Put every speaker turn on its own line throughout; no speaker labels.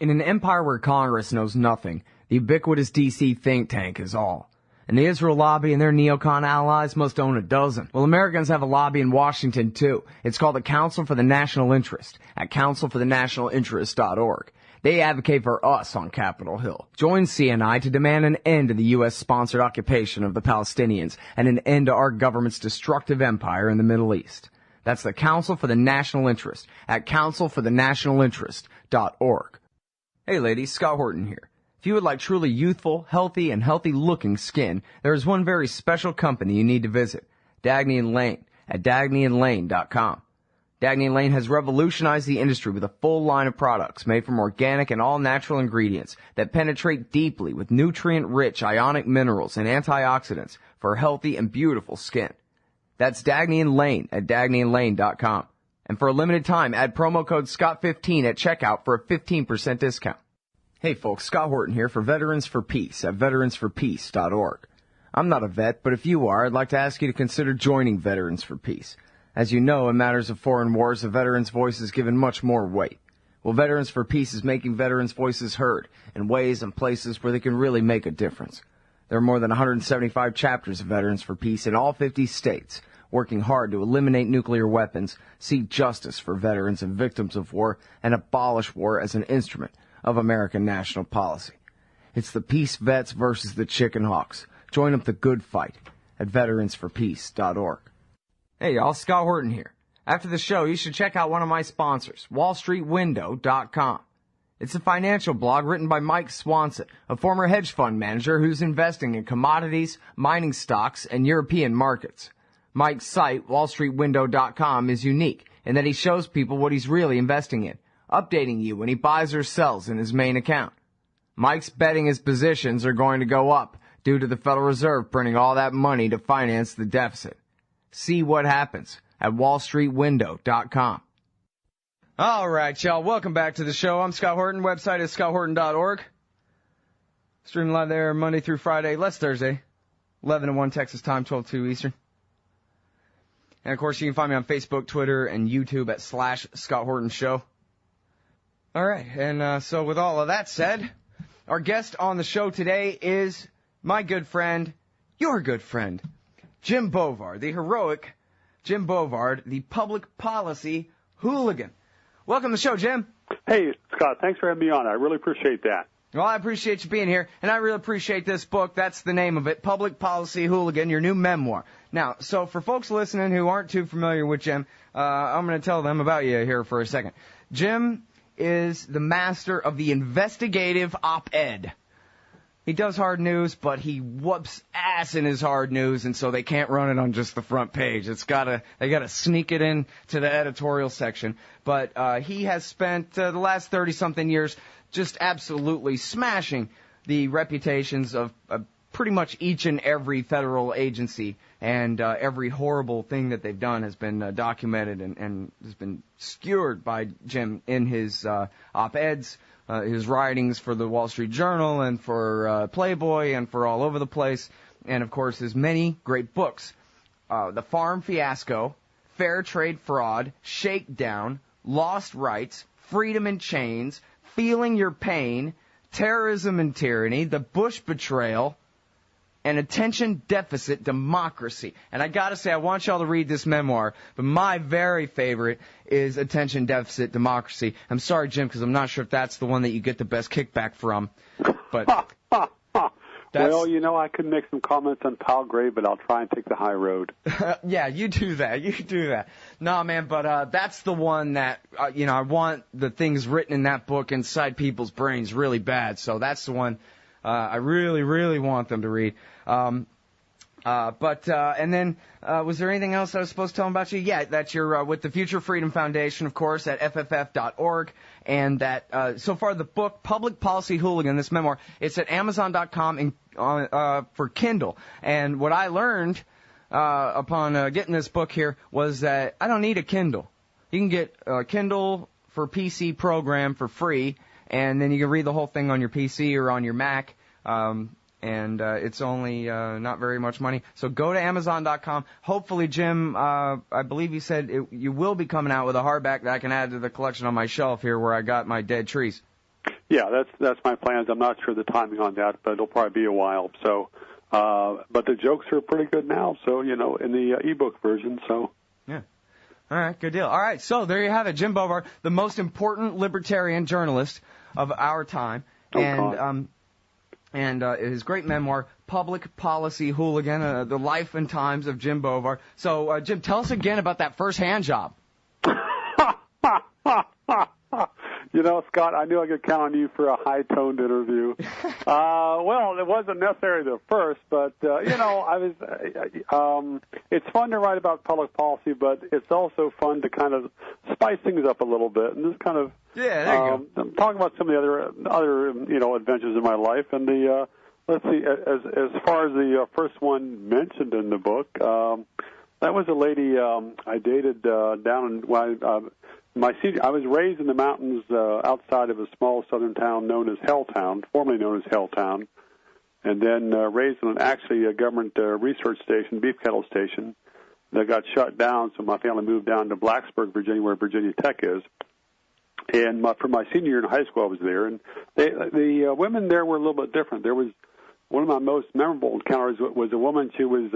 In an empire where Congress knows nothing, the ubiquitous D.C. think tank is all. And the Israel lobby and their neocon allies must own a dozen. Well, Americans have a lobby in Washington, too. It's called the Council for the National Interest at councilforthenationalinterest.org. They advocate for us on Capitol Hill. Join CNI to demand an end to the U.S.-sponsored occupation of the Palestinians and an end to our government's destructive empire in the Middle East. That's the Council for the National Interest at councilforthenationalinterest.org. Hey ladies, Scott Horton here. If you would like truly youthful, healthy, and healthy-looking skin, there is one very special company you need to visit, Dagny & Lane at dagnyandlane.com. Dagny & Lane has revolutionized the industry with a full line of products made from organic and all-natural ingredients that penetrate deeply with nutrient-rich ionic minerals and antioxidants for healthy and beautiful skin. That's Dagny & Lane at dagnyandlane.com. And for a limited time, add promo code SCOTT15 at checkout for a 15% discount. Hey folks, Scott Horton here for Veterans for Peace at veteransforpeace.org. I'm not a vet, but if you are, I'd like to ask you to consider joining Veterans for Peace. As you know, in matters of foreign wars, a veteran's voice is given much more weight. Well, Veterans for Peace is making veterans' voices heard in ways and places where they can really make a difference. There are more than 175 chapters of Veterans for Peace in all 50 states, working hard to eliminate nuclear weapons, seek justice for veterans and victims of war, and abolish war as an instrument of American national policy. It's the Peace Vets versus the Chicken Hawks. Join up the good fight at veteransforpeace.org. Hey y'all, Scott Horton here. After the show, you should check out one of my sponsors, wallstreetwindow.com. It's a financial blog written by Mike Swanson, a former hedge fund manager who's investing in commodities, mining stocks, and European markets. Mike's site, wallstreetwindow.com, is unique in that he shows people what he's really investing in, updating you when he buys or sells in his main account. Mike's betting his positions are going to go up due to the Federal Reserve printing all that money to finance the deficit. See what happens at wallstreetwindow.com. All right, y'all. Welcome back to the show. I'm Scott Horton. Website is scotthorton.org. Streaming live there Monday through Friday, less Thursday, 11 to 1 Texas time, 12 to 2 Eastern. And, of course, you can find me on Facebook, Twitter, and YouTube at /Scott Horton Show. All right, and so with all of that said, our guest on the show today is my good friend, your good friend, Jim Bovard, the heroic Jim Bovard, the Public Policy Hooligan. Welcome to the show, Jim.
Hey, Scott, thanks for having me on. I really appreciate that.
Well, I appreciate you being here, and I really appreciate this book. That's the name of it, Public Policy Hooligan, your new memoir. Now, so for folks listening who aren't too familiar with Jim, I'm going to tell them about you here for a second. Jim is the master of the investigative op-ed. He does hard news, but he whoops ass in his hard news, and so they can't run it on just the front page. They gotta sneak it in to the editorial section. But he has spent the last 30-something years just absolutely smashing the reputations of pretty much each and every federal agency, and every horrible thing that they've done has been documented and has been skewered by Jim in his op-eds, his writings for the Wall Street Journal and for Playboy and for all over the place, and of course his many great books. The Farm Fiasco, Fair Trade Fraud, Shakedown, Lost Rights, Freedom in Chains, Feeling Your Pain, Terrorism and Tyranny, The Bush Betrayal, and Attention Deficit Democracy. And I gotta say, I want y'all to read this memoir, but my very favorite is Attention Deficit Democracy. I'm sorry, Jim, because I'm not sure if that's the one that you get the best kickback from. But
well, you know, I could make some comments on Palgrave, but I'll try and take the high road.
Yeah, you do that. You do that. No, man, but that's the one that, I want the things written in that book inside people's brains really bad. So that's the one I really, really want them to read. And then, was there anything else I was supposed to tell them about you? Yeah, that you're with the Future Freedom Foundation, of course, at fff.org, and that so far the book, Public Policy Hooligan, this memoir, it's at Amazon.com for Kindle. And what I learned upon getting this book here was that I don't need a Kindle. You can get a Kindle for PC program for free, and then you can read the whole thing on your PC or on your Mac. And it's only not very much money. So go to Amazon.com. Hopefully, Jim, I believe you said you will be coming out with a hardback that I can add to the collection on my shelf here where I got my dead trees.
Yeah, that's my plans. I'm not sure the timing on that, but it'll probably be a while. So, but the jokes are pretty good now. So, in the ebook version. So.
Yeah. All right, good deal. All right, so there you have it, Jim Bovard, the most important libertarian journalist of our time, and his great memoir, Public Policy Hooligan, the life and times of Jim Bovard. So, Jim, tell us again about that first hand job.
Scott, I knew I could count on you for a high-toned interview. Well, it wasn't necessarily the first, but, it's fun to write about public policy, but it's also fun to kind of spice things up a little bit and just kind of talk about some of the other adventures in my life. And let's see, as far as the first one mentioned in the book, that was a lady I dated down in I was raised in the mountains outside of a small southern town known as Helltown, formerly known as Helltown, and then raised on a government research station, beef cattle station, that got shut down. So my family moved down to Blacksburg, Virginia, where Virginia Tech is. And for my senior year in high school, I was there, and the women there were a little bit different. There was one of my most memorable encounters was a woman. She was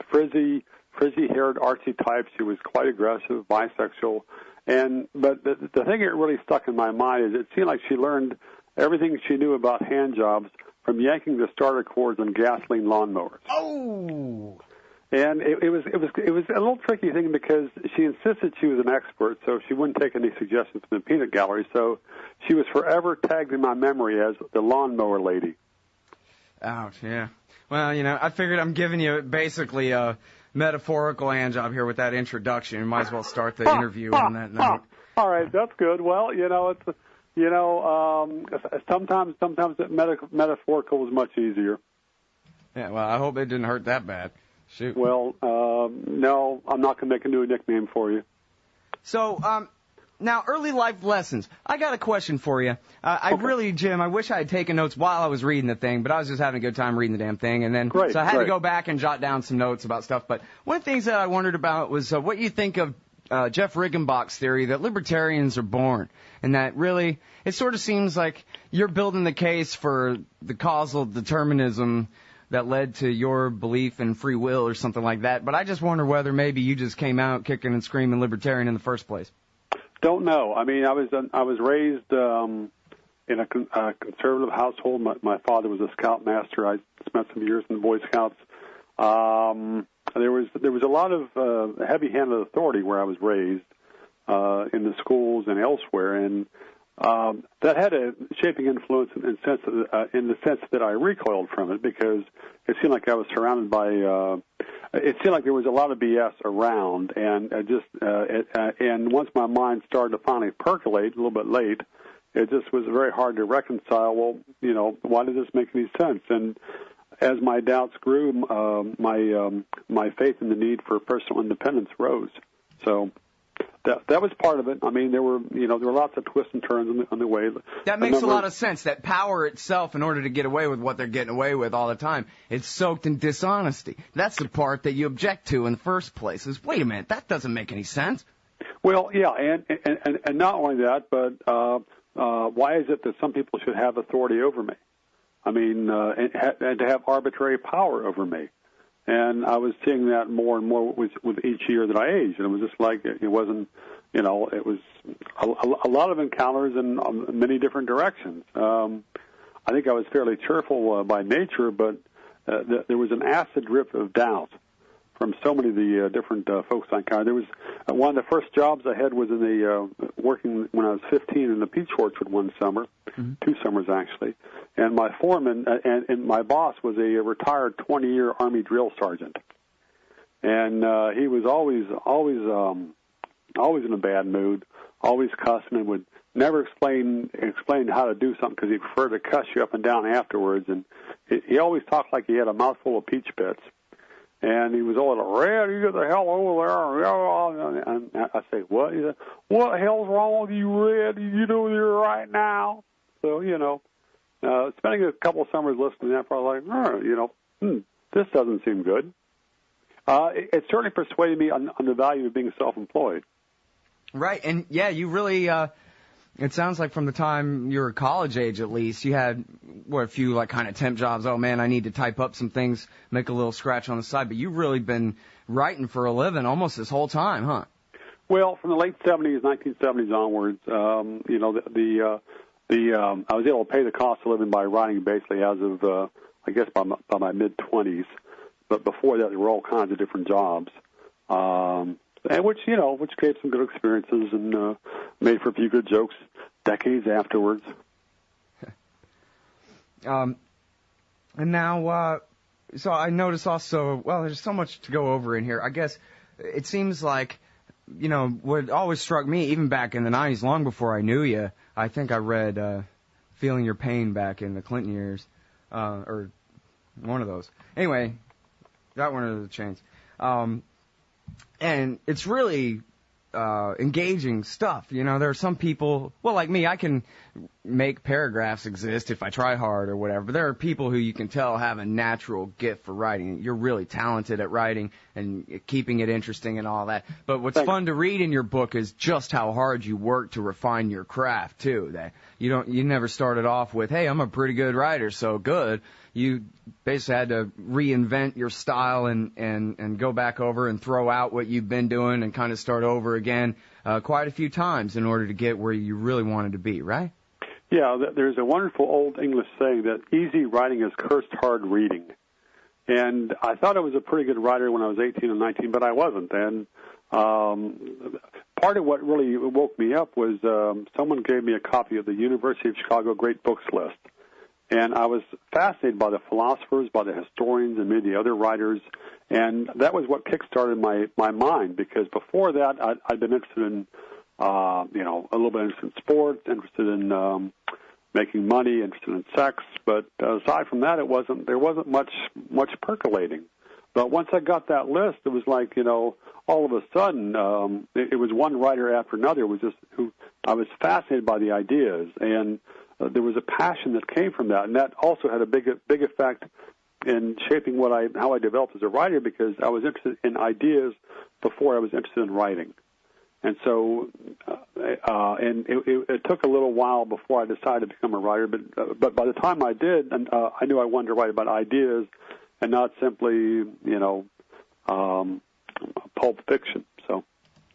frizzy-haired, artsy type. She was quite aggressive, bisexual. But the thing that really stuck in my mind is it seemed like she learned everything she knew about hand jobs from yanking the starter cords on gasoline lawnmowers.
Oh!
And it was a little tricky thing because she insisted she was an expert, so she wouldn't take any suggestions from the peanut gallery. So she was forever tagged in my memory as the lawnmower lady.
Ouch, yeah. Well, I figured I'm giving you basically a metaphorical hand job here with that introduction. You might as well start the interview on that note.
All right, that's good. Well, it's sometimes metaphorical is much easier.
Yeah, well, I hope it didn't hurt that bad. Shoot.
Well, no, I'm not going to make a new nickname for you.
So, now, early life lessons. I got a question for you. Jim, I wish I had taken notes while I was reading the thing, but I was just having a good time reading the damn thing. And then, so I had to go back and jot down some notes about stuff. But one of the things that I wondered about was what you think of Jeff Riggenbach's theory that libertarians are born. And that really, it sort of seems like you're building the case for the causal determinism that led to your belief in free will or something like that. But I just wonder whether maybe you just came out kicking and screaming libertarian in the first place.
Don't know. I mean, I was raised in a conservative household. My father was a scoutmaster. I spent some years in the Boy Scouts. There was a lot of heavy-handed authority where I was raised in the schools and elsewhere, and that had a shaping influence in the sense that I recoiled from it because it seemed like I was surrounded by. It seemed like there was a lot of BS around, and and once my mind started to finally percolate a little bit late, it just was very hard to reconcile. Well, why does this make any sense? And as my doubts grew, my faith in the need for personal independence rose. So that was part of it. I mean, there were lots of twists and turns on the way.
That makes a lot of sense. That power itself, in order to get away with what they're getting away with all the time, it's soaked in dishonesty. That's the part that you object to in the first place. Is wait a minute, that doesn't make any sense.
Well, yeah, and not only that, but why is it that some people should have authority over me? I mean, and to have arbitrary power over me. And I was seeing that more and more with each year that I aged. And it was just like it wasn't, it was a lot of encounters in many different directions. I think I was fairly cheerful by nature, but there was an acid drip of doubt from so many of the different folks I encountered. There was one of the first jobs I had was in the working when I was 15 in the peach orchard one summer, 2 summers actually. And my foreman and my boss was a retired 20-year Army drill sergeant, and he was always in a bad mood, always cussing, and would never explain how to do something because he preferred to cuss you up and down afterwards. And he always talked like he had a mouthful of peach pits. And he was all like, "Red, you get the hell over there." And I say, "What?" He said, "What the hell's wrong with you, Red? You know here right now." So, spending a couple of summers listening to that, I was like, this doesn't seem good. It certainly persuaded me on the value of being self-employed.
Right, and yeah, you really, It sounds like from the time you were college age, at least, you had, a few, like, kind of temp jobs. Oh, man, I need to type up some things, make a little scratch on the side. But you've really been writing for a living almost this whole time, huh?
Well, from the late 70s, 1970s onwards, I was able to pay the cost of living by writing basically as of, I guess, by my mid-20s. But before that, there were all kinds of different jobs, and which gave some good experiences and made for a few good jokes decades afterwards.
And now, so I notice also, there's so much to go over in here. I guess it seems like, what always struck me, even back in the 90s, long before I knew you, I think I read Feeling Your Pain back in the Clinton years, or one of those. Anyway, got one of the chains. And it's really engaging stuff. There are some people, like me, I can make paragraphs exist if I try hard or whatever, but there are people who you can tell have a natural gift for writing. You're really talented at writing and keeping it interesting and all that. But what's fun to read in your book is just how hard you work to refine your craft, too. That you never started off with, hey, I'm a pretty good writer, so good. You basically had to reinvent your style and go back over and throw out what you've been doing and kind of start over again quite a few times in order to get where you really wanted to be, right?
Yeah, there's a wonderful old English saying that easy writing is cursed hard reading. And I thought I was a pretty good writer when I was 18 and 19, but I wasn't. And part of what really woke me up was someone gave me a copy of the University of Chicago Great Books list. And I was fascinated by the philosophers, by the historians, and maybe the other writers. And that was what kick-started my mind, because before that, I'd been interested in, a little bit interested in sports, interested in making money, interested in sex. But aside from that, there wasn't much percolating. But once I got that list, it was like, all of a sudden, it was one writer after another. It was I was fascinated by the ideas, and there was a passion that came from that, and that also had a big effect in shaping how I developed as a writer, because I was interested in ideas before I was interested in writing. And so, it took a little while before I decided to become a writer, but by the time I did, I knew I wanted to write about ideas and not simply, pulp fiction. So,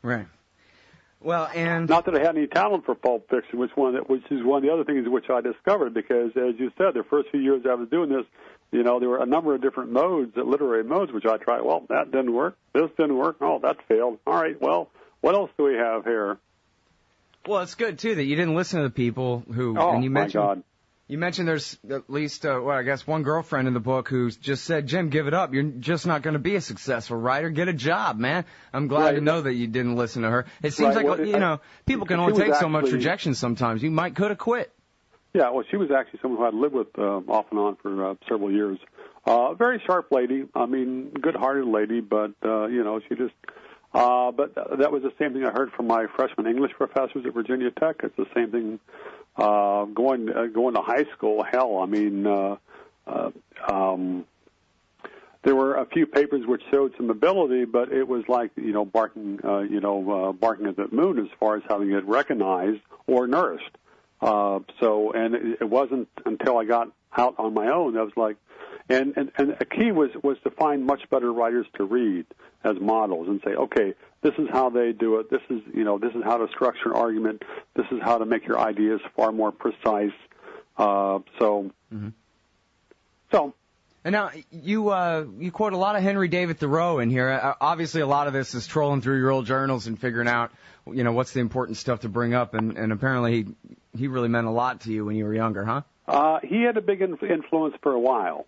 right. Well, and
not that I had any talent for pulp fiction, which is one of the other things which I discovered, because, as you said, the first few years I was doing this, there were a number of different literary modes, which I tried. Well, that didn't work. This didn't work. Oh, that failed. All right, well, what else do we have here?
Well, it's good, too, that you didn't listen to the people who...
Oh,
and you mentioned,
my God.
You mentioned there's at least, I guess one girlfriend in the book who just said, Jim, give it up. You're just not going to be a successful writer. Get a job, man. I'm glad to know that you didn't listen to her. It seems people can only take so much rejection sometimes. You could have quit. Yeah, well, she was actually someone who I'd lived with off and on for several years. Very sharp lady. I mean, good-hearted lady, but, she just... but that was the same thing I heard from my freshman English professors at Virginia Tech. It's the same thing going to high school. Hell, I mean, there were a few papers which showed some ability, but it was like, barking at the moon as far as having it recognized or nourished. And it wasn't until I got out on my own that I was like, and a key was to find much better writers to read as models and say, okay, this is how they do it. This is how to structure an argument. This is how to make your ideas far more precise. And now you quote a lot of Henry David Thoreau in here. Obviously, a lot of this is trolling through your old journals and figuring out, what's the important stuff to bring up. And apparently, he really meant a lot to you when you were younger, huh? He had a big influence for a while.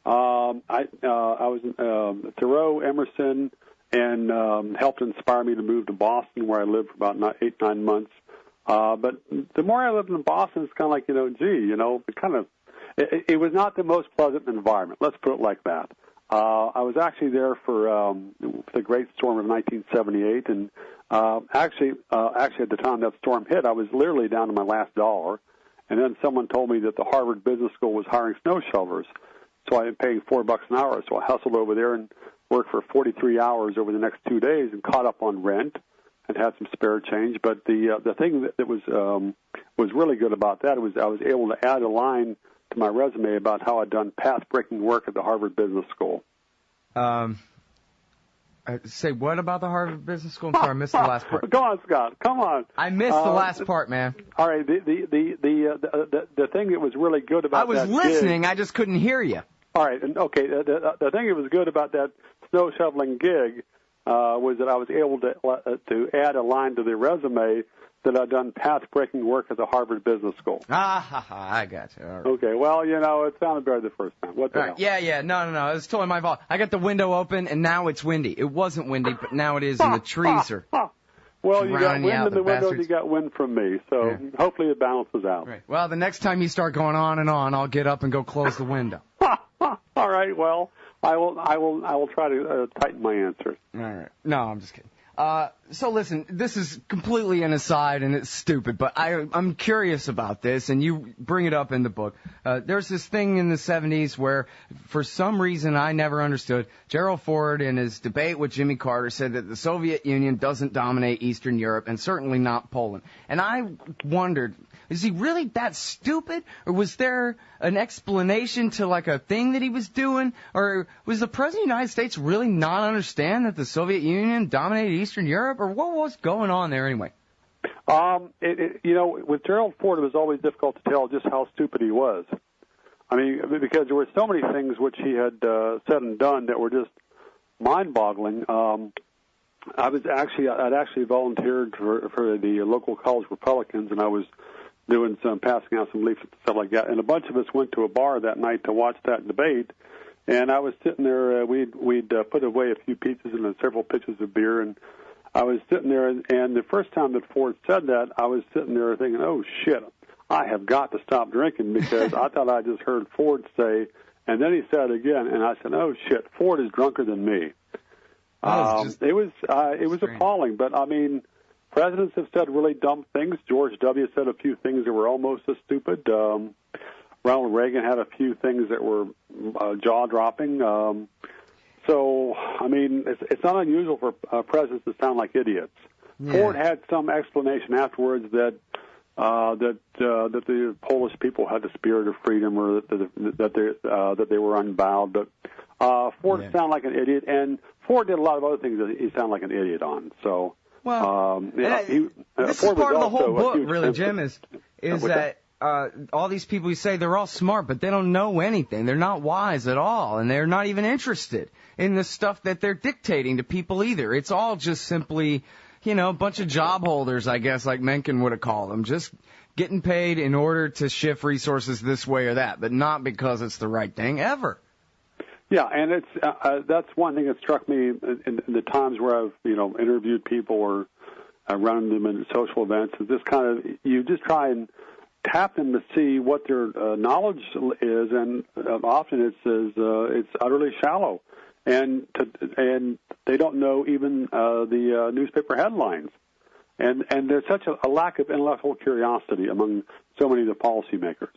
I was Thoreau, Emerson, and helped inspire me to move to Boston, where I lived for about 8-9 months. But the more I lived in Boston, it's kind of like, it was not the most pleasant environment. Let's put it like that. I was actually there for the Great Storm of 1978, and actually at the time that storm hit, I was literally down to my last dollar. And then someone told me that the Harvard Business School was hiring snow shovelers. So I was paying $4 an hour. So I hustled over there and worked for 43 hours over the next 2 days and caught up on rent,
and had some spare change. But the thing that was really good about that was I was able to add a line to my resume about how I'd done path-breaking work at the Harvard Business School.
Say what about the Harvard Business School? I'm sorry, I missed the last part.
Go on, Scott. Come on.
I missed the last part, man.
All right. The thing that was really good about
I was
that
listening.
gig,
I just couldn't hear you.
all right. And okay. The thing that was good about that snow shoveling gig was that I was able to add a line to the resume that I'd done path-breaking work at the Harvard Business School.
I got you. All right.
Okay. Well, it sounded better the first time. What the hell?
Yeah. No. It was totally my fault. I got the window open, and now it's windy. It wasn't windy, but now it is, and the trees are
Well, you got
drowning
wind
out
in the window,
bastards.
you got wind from me. So hopefully it balances out.
Right. Well, the next time you start going on and on, I'll get up and go close the window.
All right. Well, I will try to tighten my answers.
All right. No, I'm just kidding. So listen, this is completely an aside and it's stupid, but I'm curious about this, and you bring it up in the book. There's this thing in the 70s where, for some reason I never understood, Gerald Ford in his debate with Jimmy Carter said that the Soviet Union doesn't dominate Eastern Europe, and certainly not Poland. And I wondered, is he really that stupid? Or was there an explanation to like a thing that he was doing? Or was the President of the United States really not understand that the Soviet Union dominated Eastern Europe? Or what was going on there anyway?
With Gerald Ford, it was always difficult to tell just how stupid he was. I mean, because there were so many things which he had said and done that were just mind-boggling. I'd actually volunteered for the local college Republicans, and I was doing passing out some leaflets and stuff like that. And a bunch of us went to a bar that night to watch that debate. And I was sitting there. We'd put away a few pizzas and several pitchers of beer, and I was sitting there. And the first time that Ford said that, I was sitting there thinking, "Oh shit, I have got to stop drinking," because I thought I just heard Ford say. And then he said it again, and I said, "Oh shit, Ford is drunker than me." It was appalling. But I mean, presidents have said really dumb things. George W. said a few things that were almost as stupid. Ronald Reagan had a few things that were jaw-dropping. So, I mean, it's not unusual for presidents to sound like idiots. Yeah. Ford had some explanation afterwards that the Polish people had the spirit of freedom, or that they were unbowed. But Ford sounded like an idiot, and Ford did a lot of other things that he sounded like an idiot on. So.
Well, this is part of the whole book, really, Jim, is that all these people you say, they're all smart, but they don't know anything. They're not wise at all, and they're not even interested in the stuff that they're dictating to people either. It's all just simply, a bunch of job holders, I guess, like Mencken would have called them, just getting paid in order to shift resources this way or that, but not because it's the right thing ever.
Yeah, and it's that's one thing that struck me in the times where I've interviewed people or run them in social events. Is this kind of, you just try and tap them to see what their knowledge is, and often it's utterly shallow, and they don't know even the newspaper headlines, and there's such a lack of intellectual curiosity among so many of the policymakers.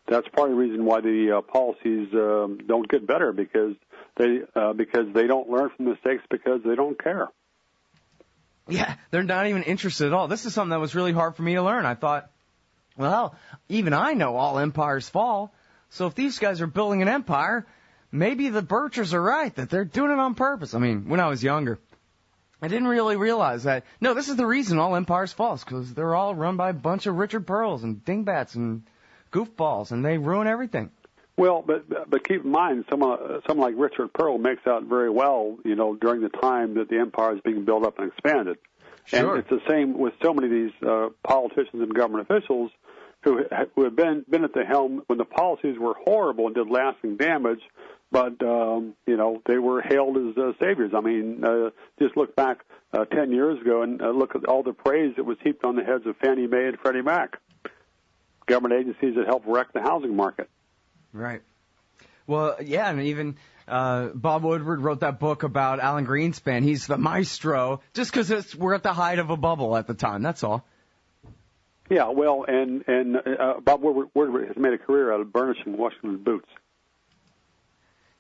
That's part of the reason why the policies don't get better, because they don't learn from mistakes because they don't care.
Yeah, they're not even interested at all. This is something that was really hard for me to learn. I thought, well, even I know all empires fall. So if these guys are building an empire, maybe the Birchers are right, that they're doing it on purpose. I mean, when I was younger, I didn't really realize that. No, this is the reason all empires fall, because they're all run by a bunch of Richard Pearls and dingbats and goofballs, and they ruin everything.
Well, but keep in mind, someone like Richard Pearl makes out very well, during the time that the empire is being built up and expanded.
Sure.
And it's the same with so many of these politicians and government officials who have been at the helm when the policies were horrible and did lasting damage, but they were hailed as saviors. I mean, just look back 10 years ago and look at all the praise that was heaped on the heads of Fannie Mae and Freddie Mac, government agencies that helped wreck the housing market.
Right. Well, yeah, and even Bob Woodward wrote that book about Alan Greenspan. He's the maestro, just because we're at the height of a bubble at the time. That's all.
Yeah, well, and Bob Woodward has made a career out of burnishing Washington's boots.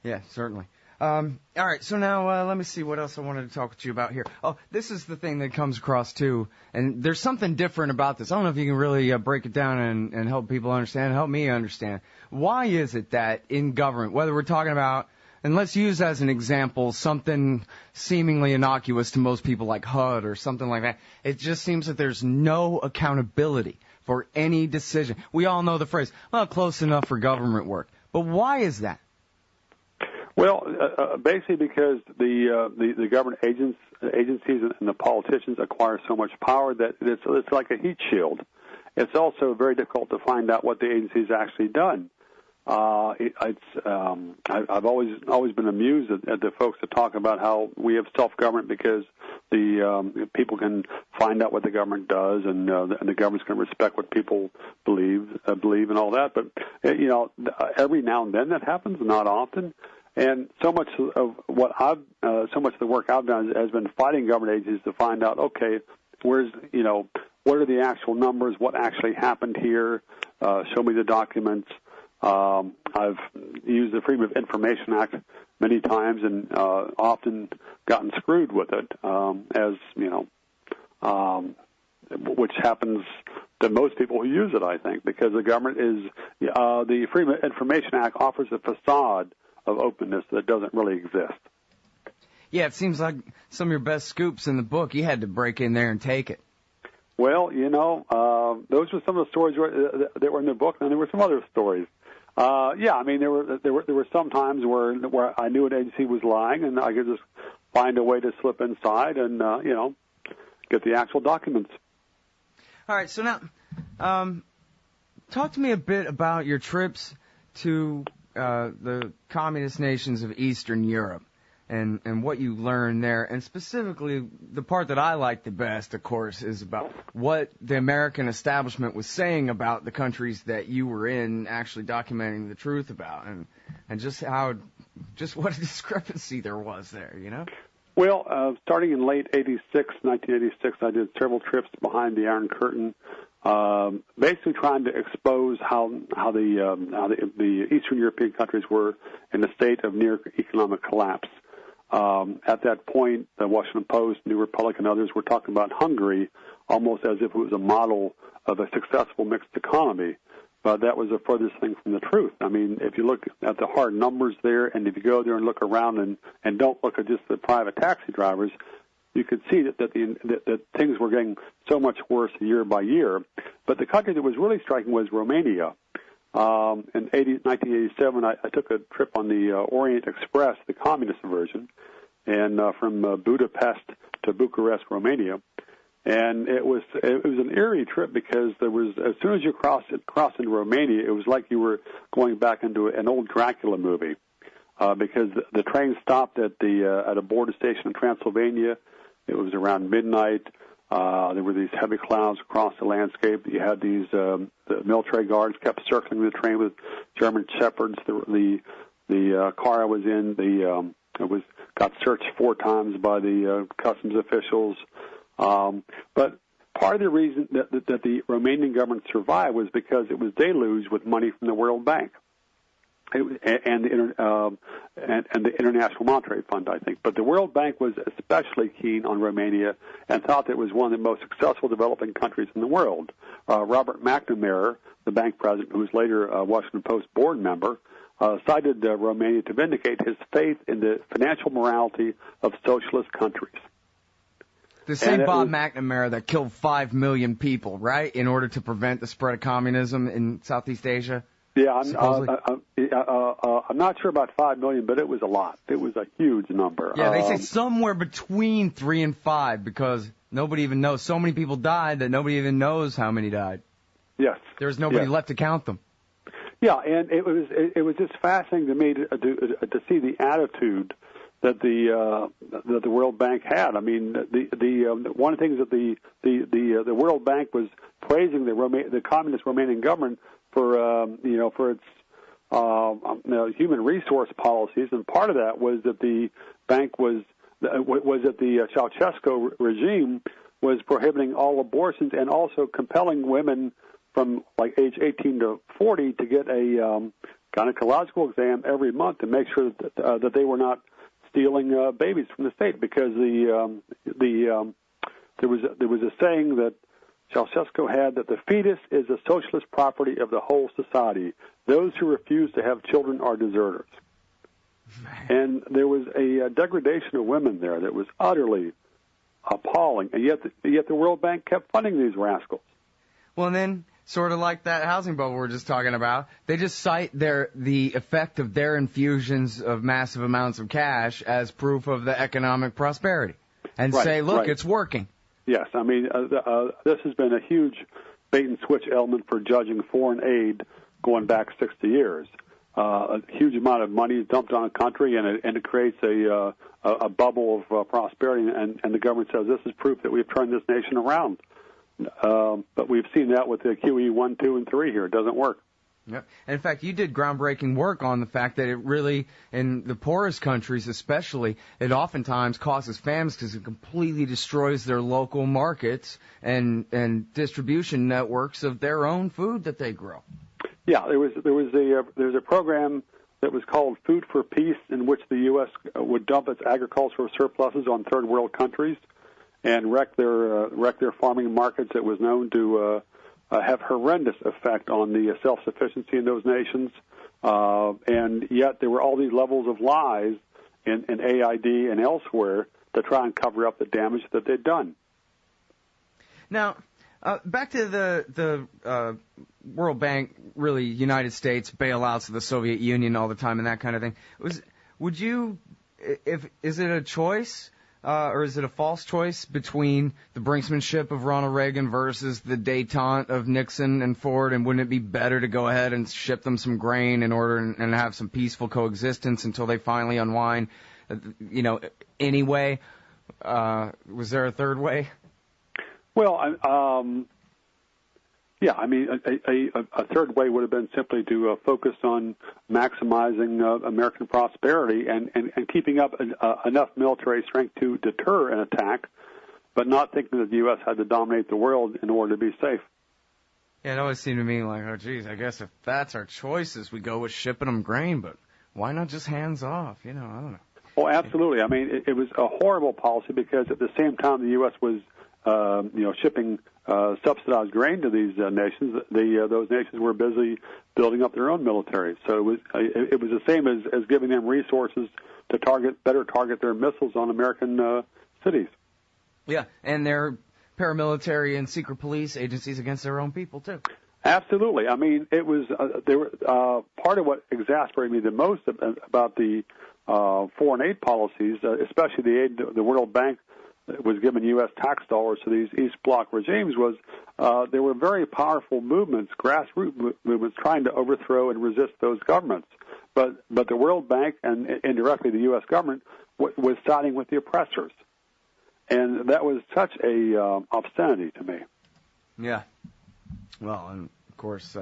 Yeah, certainly. All right, so now let me see what else I wanted to talk with you about here. Oh, this is the thing that comes across, too, and there's something different about this. I don't know if you can really break it down and help people understand, help me understand. Why is it that in government, whether we're talking about, and let's use as an example something seemingly innocuous to most people like HUD or something like that, it just seems that there's no accountability for any decision. We all know the phrase, well, close enough for government work. But why is that?
Well, basically because the government agencies and the politicians acquire so much power that it's like a heat shield. It's also very difficult to find out what the agency's actually done. I've always been amused at the folks that talk about how we have self-government because the people can find out what the government does and the government's going to respect what people believe and all that. But every now and then that happens, not often. And so much of what so much of the work I've done has been fighting government agencies to find out, okay, what are the actual numbers? What actually happened here? Show me the documents. I've used the Freedom of Information Act many times and often gotten screwed with it, which happens to most people who use it, I think, because the government the Freedom of Information Act offers a facade of openness that doesn't really exist.
Yeah, it seems like some of your best scoops in the book, you had to break in there and take it.
Well, those were some of the stories that were in the book, and there were some other stories. I mean, there were some times where I knew an agency was lying, and I could just find a way to slip inside and get the actual documents.
All right, so now, talk to me a bit about your trips to the communist nations of Eastern Europe and what you learned there, and specifically the part that I like the best, of course, is about what the American establishment was saying about the countries that you were in, actually documenting the truth about, and just what a discrepancy there was there,
Well, starting in late 1986, I did several trips behind the Iron Curtain, basically trying to expose how the Eastern European countries were in a state of near economic collapse. At that point, the Washington Post, New Republic, and others were talking about Hungary almost as if it was a model of a successful mixed economy. But that was the furthest thing from the truth. I mean, if you look at the hard numbers there, and if you go there and look around and don't look at just the private taxi drivers, you could see that things were getting so much worse year by year. But the country that was really striking was Romania. In 1987, I took a trip on the Orient Express, the communist version, and from Budapest to Bucharest, Romania. And it was an eerie trip because there was, as soon as you crossed into Romania, it was like you were going back into an old Dracula movie, because the train stopped at a border station in Transylvania. It was around midnight. There were these heavy clouds across the landscape. You had these the military guards kept circling the train with German shepherds. The car I was in, got searched 4 times by the customs officials. But part of the reason that the Romanian government survived was because it was deluged with money from the World Bank and the International Monetary Fund, I think. But the World Bank was especially keen on Romania and thought that it was one of the most successful developing countries in the world. Robert McNamara, the bank president, who was later a Washington Post board member, cited Romania to vindicate his faith in the financial morality of socialist countries.
The same Bob McNamara that killed 5 million people, right, in order to prevent the spread of communism in Southeast Asia?
Yeah, I'm not sure about 5 million, but it was a lot. It was a huge number.
Yeah, they say somewhere between 3 and 5 because nobody even knows. So many people died that nobody even knows how many died.
Yes.
There's nobody left to count them.
Yeah, and it was just fascinating to me to see the attitude that the World Bank had. I mean, the one of the things that the World Bank was praising the communist Romanian government for its human resource policies, and part of that was that the bank was that the Ceausescu regime was prohibiting all abortions and also compelling women from like age 18 to 40 to get a gynecological exam every month to make sure that they were not stealing babies from the state, because there was a saying that Ceausescu had, that the fetus is a socialist property of the whole society. Those who refuse to have children are deserters. And there was a degradation of women there that was utterly appalling, and yet the World Bank kept funding these rascals.
Well, and then, sort of like that housing bubble we're just talking about, they just cite the effect of their infusions of massive amounts of cash as proof of the economic prosperity, and say, look, it's working. Yes,
I mean, this has been a huge bait-and-switch element for judging foreign aid going back 60 years. A huge amount of money is dumped on a country, and it creates a bubble of prosperity, and the government says this is proof that we've turned this nation around. But we've seen that with the QE 1, 2, and 3 here. It doesn't work.
Yep. In fact, you did groundbreaking work on the fact that it really, in the poorest countries especially, it oftentimes causes famines because it completely destroys their local markets and distribution networks of their own food that they grow.
Yeah, there was a program that was called Food for Peace, in which the U.S. would dump its agricultural surpluses on third world countries and wreck their farming markets. It was known to have horrendous effect on the self-sufficiency in those nations, and yet there were all these levels of lies in AID and elsewhere to try and cover up the damage that they'd done.
Now, back to the World Bank, really United States bailouts of the Soviet Union all the time and that kind of thing. Is it a choice? Or is it a false choice between the brinksmanship of Ronald Reagan versus the détente of Nixon and Ford? And wouldn't it be better to go ahead and ship them some grain in order and have some peaceful coexistence until they finally unwind? Anyway, was there a third way?
Well, yeah, I mean, a third way would have been simply to focus on maximizing American prosperity and keeping up enough military strength to deter an attack, but not thinking that the U.S. had to dominate the world in order to be safe.
Yeah, it always seemed to me like, oh, geez, I guess if that's our choices, we go with shipping them grain, but why not just hands off? I don't know.
Oh, absolutely. I mean, it was a horrible policy because at the same time the U.S. was shipping subsidized grain to these nations. Those nations were busy building up their own military. So it was the same as giving them resources to better target their missiles on American cities.
Yeah, and their paramilitary and secret police agencies against their own people too.
Absolutely. I mean, it was part of what exasperated me the most about the foreign aid policies, especially the aid the World Bank was given U.S. tax dollars to these East Bloc regimes, was there were very powerful movements, grassroots movements, trying to overthrow and resist those governments. But the World Bank and indirectly the U.S. government was siding with the oppressors. And that was such a obscenity to me.
Yeah. Well, and of course,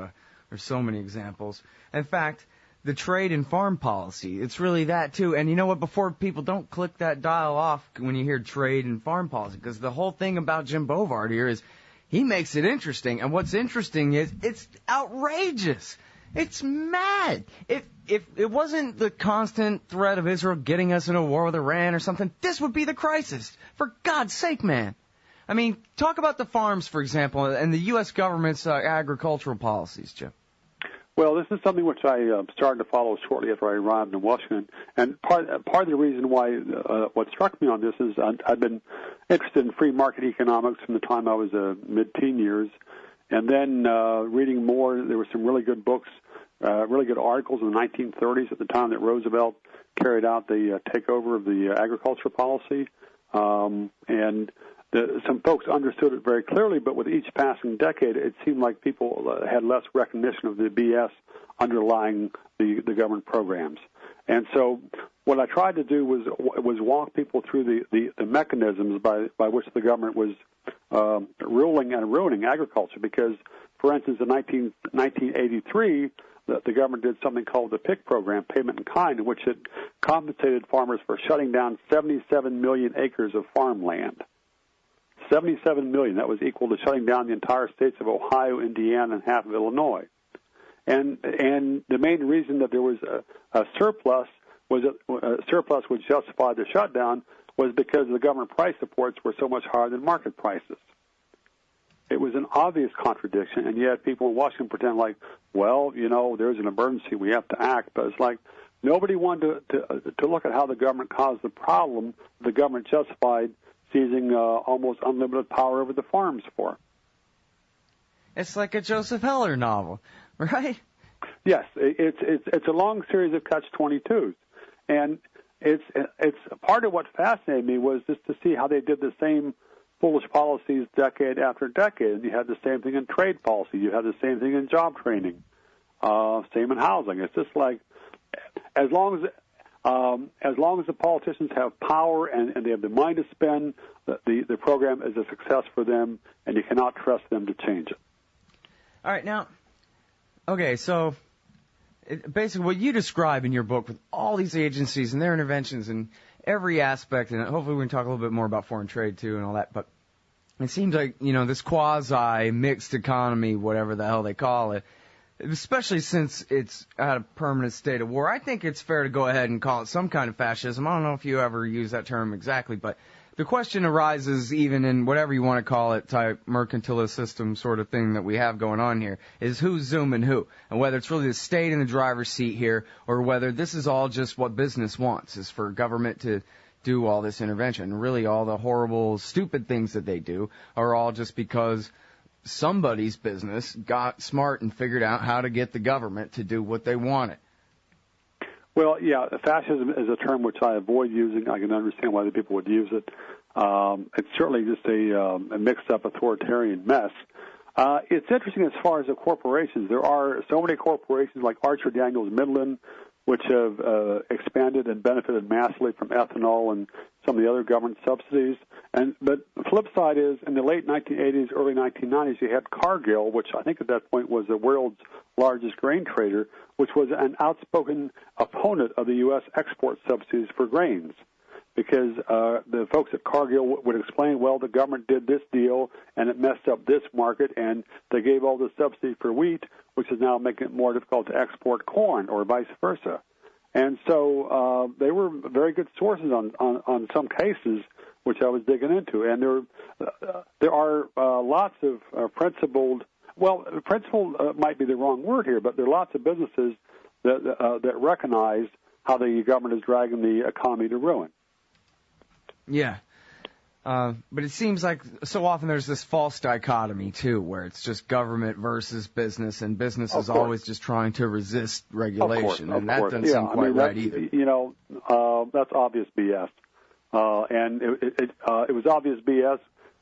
there's so many examples. In fact, the trade and farm policy, it's really that too. And you know what, before people don't click that dial off when you hear trade and farm policy, because the whole thing about Jim Bovard here is he makes it interesting. And what's interesting is it's outrageous. It's mad. If it wasn't the constant threat of Israel getting us in a war with Iran or something, this would be the crisis. For God's sake, man. I mean, talk about the farms, for example, and the U.S. government's agricultural policies, Jim.
Well, this is something which I started to follow shortly after I arrived in Washington. And part of the reason why what struck me on this is I've been interested in free market economics from the time I was mid-teen years. And then reading more, there were some really good books, really good articles in the 1930s at the time that Roosevelt carried out the takeover of the agriculture policy. And some folks understood it very clearly, but with each passing decade, it seemed like people had less recognition of the BS underlying the government programs. And so what I tried to do was walk people through the mechanisms by which the government was ruling and ruining agriculture. Because, for instance, in 1983, the government did something called the PIC program, Payment in Kind, in which it compensated farmers for shutting down 77 million acres of farmland. 77 million. That was equal to shutting down the entire states of Ohio, Indiana, and half of Illinois. And the main reason that there was a surplus was a surplus which justified the shutdown was because the government price supports were so much higher than market prices. It was an obvious contradiction, and yet people in Washington pretend like, well, there's an emergency, we have to act. But it's like nobody wanted to look at how the government caused the problem the government justified seizing almost unlimited power over the farms for.
It's like a Joseph Heller novel, right?
Yes, it's a long series of catch-22s, and it's part of what fascinated me was just to see how they did the same foolish policies decade after decade. And you had the same thing in trade policy. You had the same thing in job training, same in housing. It's just like as long as the politicians have power and they have the mind to spend, the program is a success for them, and you cannot trust them to change it.
All right, now, okay, so basically what you describe in your book with all these agencies and their interventions and every aspect, and hopefully we can talk a little bit more about foreign trade too and all that, but it seems like, this quasi-mixed economy, whatever the hell they call it, especially since it's at a permanent state of war, I think it's fair to go ahead and call it some kind of fascism. I don't know if you ever use that term exactly, but the question arises even in whatever you want to call it, type mercantilist system sort of thing that we have going on here, is who's zooming who, and whether it's really the state in the driver's seat here, or whether this is all just what business wants, is for government to do all this intervention. Really all the horrible, stupid things that they do are all just because somebody's business got smart and figured out how to get the government to do what they wanted.
Well, yeah, fascism is a term which I avoid using. I can understand why the people would use it. It's certainly just a mixed-up authoritarian mess. It's interesting as far as the corporations. There are so many corporations like Archer Daniels Midland, which have expanded and benefited massively from ethanol and some of the other government subsidies. But the flip side is, in the late 1980s, early 1990s, you had Cargill, which I think at that point was the world's largest grain trader, which was an outspoken opponent of the U.S. export subsidies for grains. Because the folks at Cargill would explain, well, the government did this deal, and it messed up this market, and they gave all the subsidy for wheat, which is now making it more difficult to export corn, or vice versa. And so they were very good sources on some cases, which I was digging into. And there are lots of principled, well, principled might be the wrong word here, but there are lots of businesses that recognize how the government is dragging the economy to ruin.
Yeah. But it seems like so often there's this false dichotomy, too, where it's just government versus business, and business is always just trying to resist regulation. And that doesn't seem quite right either. That's
obvious BS. And it was obvious BS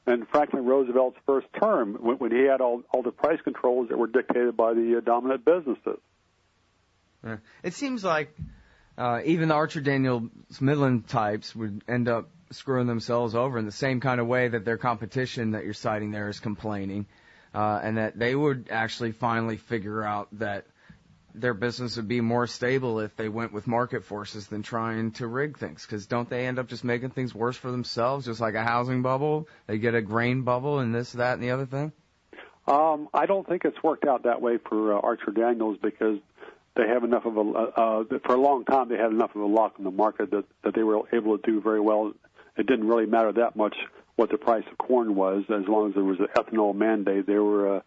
in Franklin Roosevelt's first term when he had all the price controls that were dictated by the dominant businesses.
It seems like even the Archer Daniels Midland types would end up screwing themselves over in the same kind of way that their competition that you're citing there is complaining, and that they would actually finally figure out that their business would be more stable if they went with market forces than trying to rig things. Because don't they end up just making things worse for themselves, just like a housing bubble? They get a grain bubble and this, that, and the other thing?
I don't think it's worked out that way for Archer Daniels, because they have enough of for a long time they had enough of a lock in the market that they were able to do very well. It didn't really matter that much what the price of corn was, as long as there was an ethanol mandate. They were,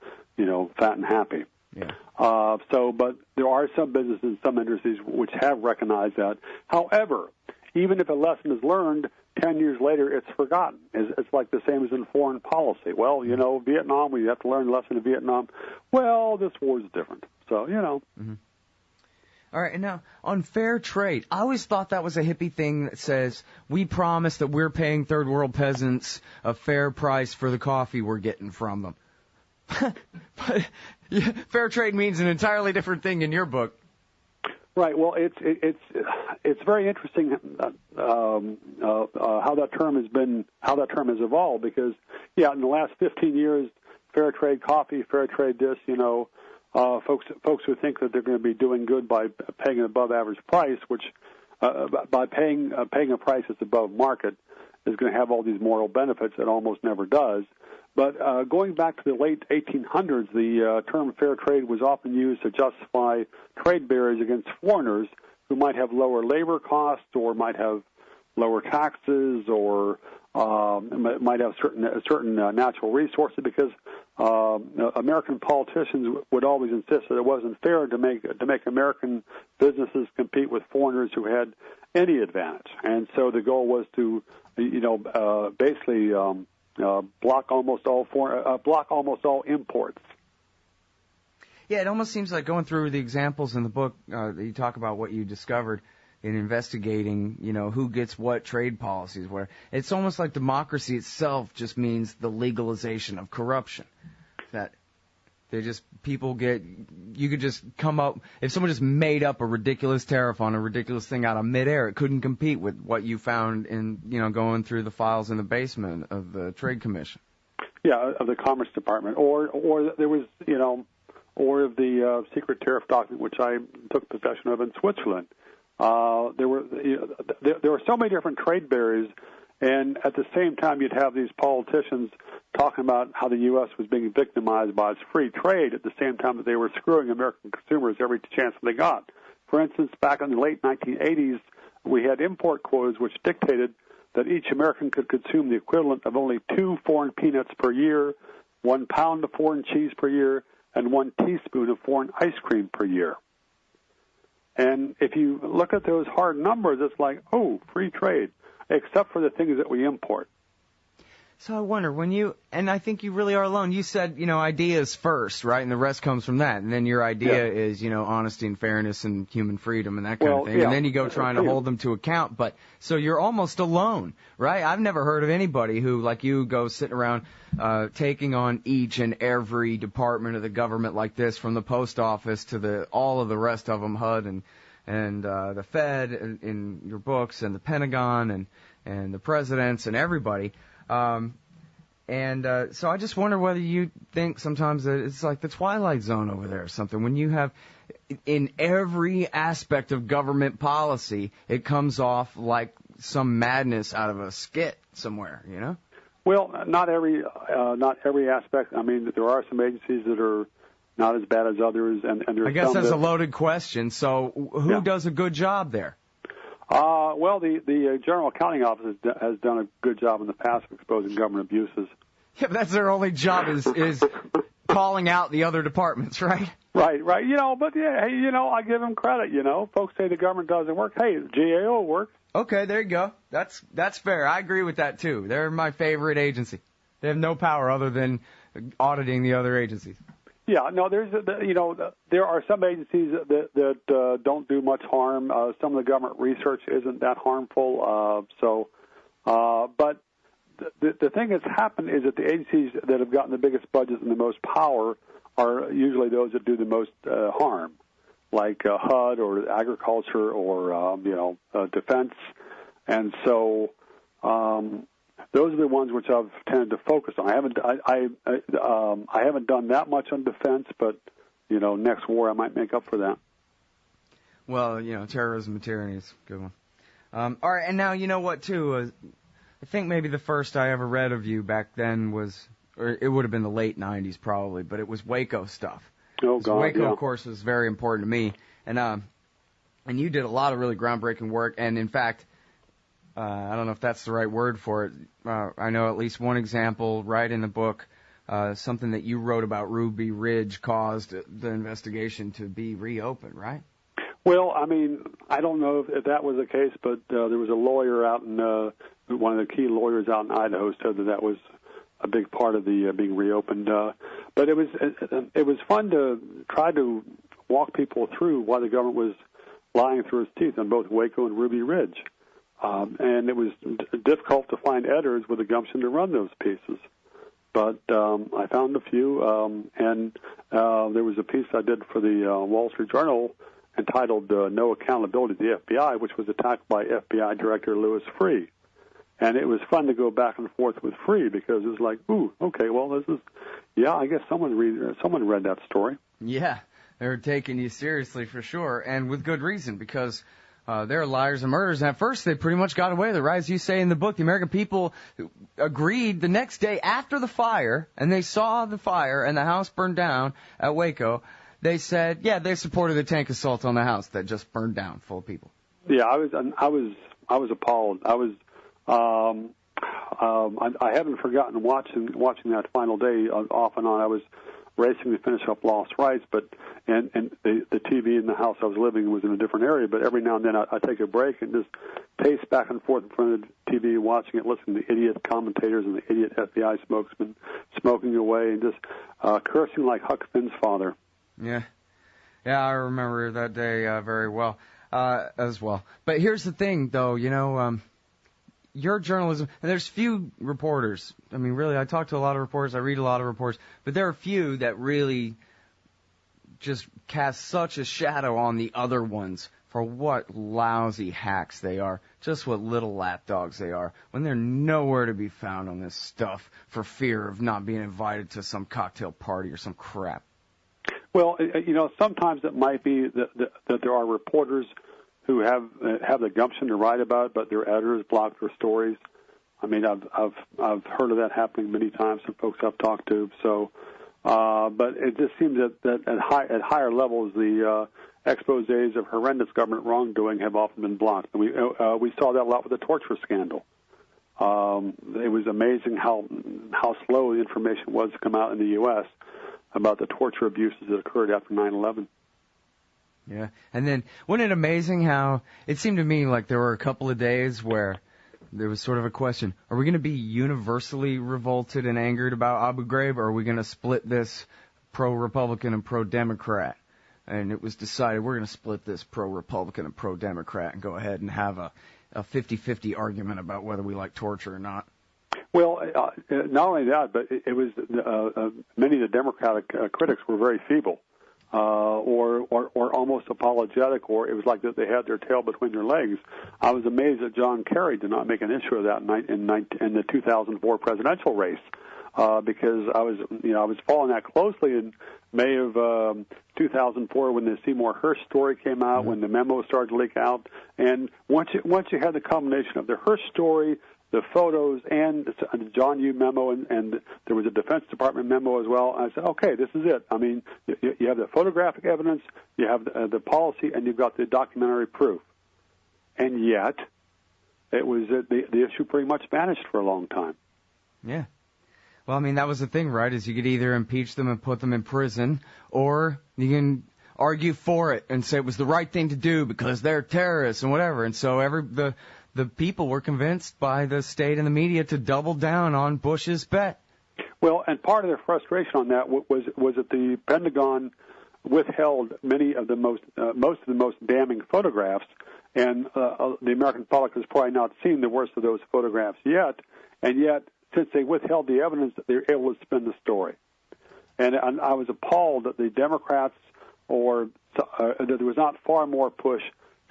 fat and happy.
Yeah.
But there are some businesses, some industries which have recognized that. However, even if a lesson is learned, 10 years later it's forgotten. It's like the same as in foreign policy. Well, Vietnam, we have to learn a lesson in Vietnam. Well, this war is different. So,
Mm-hmm. All right, and now, on fair trade, I always thought that was a hippie thing that says, we promise that we're paying third world peasants a fair price for the coffee we're getting from them. But fair trade means an entirely different thing in your book.
Right. Well, it's very interesting how that term has evolved, because, in the last 15 years, fair trade coffee, fair trade this, folks who think that they're going to be doing good by paying an above-average price, which by paying a price that's above market, is going to have all these moral benefits. It almost never does. But going back to the late 1800s, the term fair trade was often used to justify trade barriers against foreigners who might have lower labor costs or might have lower taxes or might have certain natural resources, because American politicians would always insist that it wasn't fair to make American businesses compete with foreigners who had any advantage, and so the goal was to basically block almost all imports.
Yeah, it almost seems like, going through the examples in the book, that you talk about what you discovered in investigating, who gets what trade policies where. It's almost like democracy itself just means the legalization of corruption. That you could just come up, if someone just made up a ridiculous tariff on a ridiculous thing out of midair, it couldn't compete with what you found in, going through the files in the basement of the Trade Commission. Yeah,
of the Commerce Department, or there was, or of the secret tariff document which I took possession of in Switzerland. There were so many different trade barriers, and at the same time you'd have these politicians talking about how the U.S. was being victimized by its free trade at the same time that they were screwing American consumers every chance they got. For instance, back in the late 1980s, we had import quotas which dictated that each American could consume the equivalent of only 2 foreign peanuts per year, 1 pound of foreign cheese per year, and 1 teaspoon of foreign ice cream per year. And if you look at those hard numbers, it's like, oh, free trade, except for the things that we import.
So I wonder, and I think you really are alone. You said, ideas first, right? And the rest comes from that. And then your idea is, honesty and fairness and human freedom and that kind of thing. Yeah. And then you go trying to hold them to account. But so you're almost alone, right? I've never heard of anybody who, like you, goes sitting around taking on each and every department of the government like this, from the post office to all of the rest of them, HUD and the Fed in your books, and the Pentagon and the presidents and everybody. So I just wonder whether you think sometimes that it's like the Twilight Zone over there or something. When you have, in every aspect of government policy, it comes off like some madness out of a skit somewhere,
Well, not every aspect. I mean, there are some agencies that are not as bad as others, and there's
I guess that's a loaded question. So who does a good job there?
Well, the General Accounting Office has done a good job in the past of exposing government abuses.
Yeah, but that's their only job is calling out the other departments, right?
Right. But yeah, hey, I give them credit. Folks say the government doesn't work. Hey, the GAO works.
Okay, there you go. That's fair. I agree with that too. They're my favorite agency. They have no power other than auditing the other agencies.
Yeah, no, there are some agencies that don't do much harm. Some of the government research isn't that harmful. But the thing that's happened is that the agencies that have gotten the biggest budgets and the most power are usually those that do the most harm, like HUD or agriculture or defense, and so. Those are the ones which I've tended to focus on. I haven't done that much on defense, but next war I might make up for that.
Well, terrorism and tyranny is a good one. All right, and now you know what too. I think maybe the first I ever read of you back then was, or it would have been the late '90s probably, but it was Waco stuff.
Oh God,
Waco, of course, was very important to me, and you did a lot of really groundbreaking work, and in fact. I don't know if that's the right word for it. I know at least one example right in the book, something that you wrote about Ruby Ridge caused the investigation to be reopened, right?
Well, I mean, I don't know if that was the case, but there was a lawyer out in, one of the key lawyers out in Idaho said that was a big part of the being reopened. But it was fun to try to walk people through why the government was lying through its teeth on both Waco and Ruby Ridge. And it was difficult to find editors with the gumption to run those pieces. But I found a few, and there was a piece I did for the Wall Street Journal entitled No Accountability to the FBI, which was attacked by FBI Director Louis Freeh. And it was fun to go back and forth with Freeh because it was like, ooh, okay, well, I guess someone read that story.
Yeah, they were taking you seriously for sure, and with good reason, because they're liars and murderers. And at first, they pretty much got away with it, right? As you say in the book, the American people agreed the next day after the fire, and they saw the fire and the house burned down at Waco. They said, yeah, they supported the tank assault on the house that just burned down full of people.
Yeah, I was appalled. I haven't forgotten watching that final day off and on. I was racing to finish up Lost Rights, and the TV in the house I was living in was in a different area. But every now and then I take a break and just pace back and forth in front of the TV, watching it, listening to idiot commentators and the idiot FBI spokesman smoking away and just cursing like Huck Finn's father.
Yeah, I remember that day very well as well. But here's the thing, though, your journalism, and there's few reporters. I mean, really, I talk to a lot of reporters, I read a lot of reports, but there are few that really just cast such a shadow on the other ones for what lousy hacks they are, just what little lapdogs they are, when they're nowhere to be found on this stuff for fear of not being invited to some cocktail party or some crap.
Well, sometimes it might be that there are reporters who have the gumption to write about it, but their editors block their stories. I mean, I've heard of that happening many times from folks I've talked to. So, but it just seems that at higher levels, the exposés of horrendous government wrongdoing have often been blocked. And we saw that a lot with the torture scandal. It was amazing how slow the information was to come out in the U.S. about the torture abuses that occurred after 9/11.
Yeah, and then wasn't it amazing how it seemed to me like there were a couple of days where there was sort of a question, are we going to be universally revolted and angered about Abu Ghraib, or are we going to split this pro-Republican and pro-Democrat? And it was decided we're going to split this pro-Republican and pro-Democrat and go ahead and have a 50-50 argument about whether we like torture or not.
Well, not only that, but it was many of the Democratic critics were very feeble. Or almost apologetic, or it was like that they had their tail between their legs. I was amazed that John Kerry did not make an issue of that in the 2004 presidential race, because I was following that closely in May of 2004 when the Seymour Hersh story came out, when the memo started to leak out, and once you had the combination of the Hersh story, the photos, and the John Yoo memo, and there was a Defense Department memo as well. I said, okay, this is it. I mean, you have the photographic evidence, you have the policy, and you've got the documentary proof. And yet, it was the issue pretty much vanished for a long time.
Yeah. Well, I mean, that was the thing, right, is you could either impeach them and put them in prison, or you can argue for it and say it was the right thing to do because they're terrorists and whatever. And so the people were convinced by the state and the media to double down on Bush's bet.
Well, and part of their frustration on that was that the Pentagon withheld many of the most of the most damning photographs, and the American public has probably not seen the worst of those photographs yet. And yet, since they withheld the evidence, they were able to spin the story. And I was appalled that the Democrats that there was not far more push.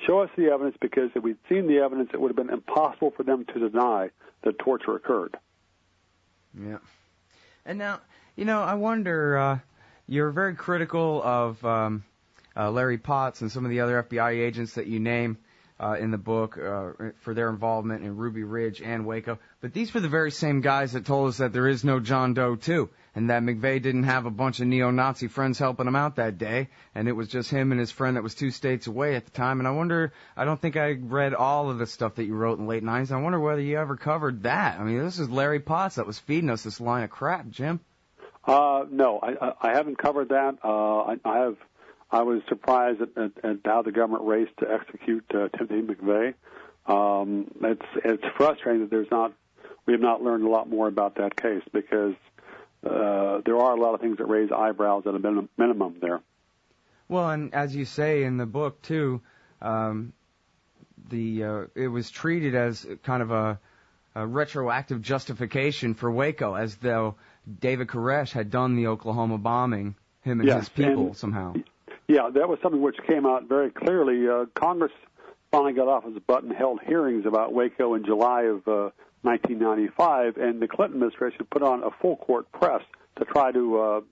Show us the evidence, because if we'd seen the evidence, it would have been impossible for them to deny that torture occurred.
Yeah. And now, I wonder, you're very critical of Larry Potts and some of the other FBI agents that you name in the book for their involvement in Ruby Ridge and Waco. But these were the very same guys that told us that there is no John Doe 2, and that McVeigh didn't have a bunch of neo-Nazi friends helping him out that day, and it was just him and his friend that was 2 states away at the time. And I wonder, I don't think I read all of the stuff that you wrote in the late 90s. I wonder whether you ever covered that. I mean, this is Larry Potts that was feeding us this line of crap, Jim.
No, I haven't covered that. I was surprised at how the government raced to execute Timothy McVeigh. It's frustrating that we have not learned a lot more about that case, because there are a lot of things that raise eyebrows at a minimum there.
Well, and as you say in the book too, it was treated as kind of a retroactive justification for Waco, as though David Koresh had done the Oklahoma bombing, him and his people somehow.
Yeah, that was something which came out very clearly. Congress finally got off its butt and held hearings about Waco in July of 1995, and the Clinton administration put on a full-court press to try to,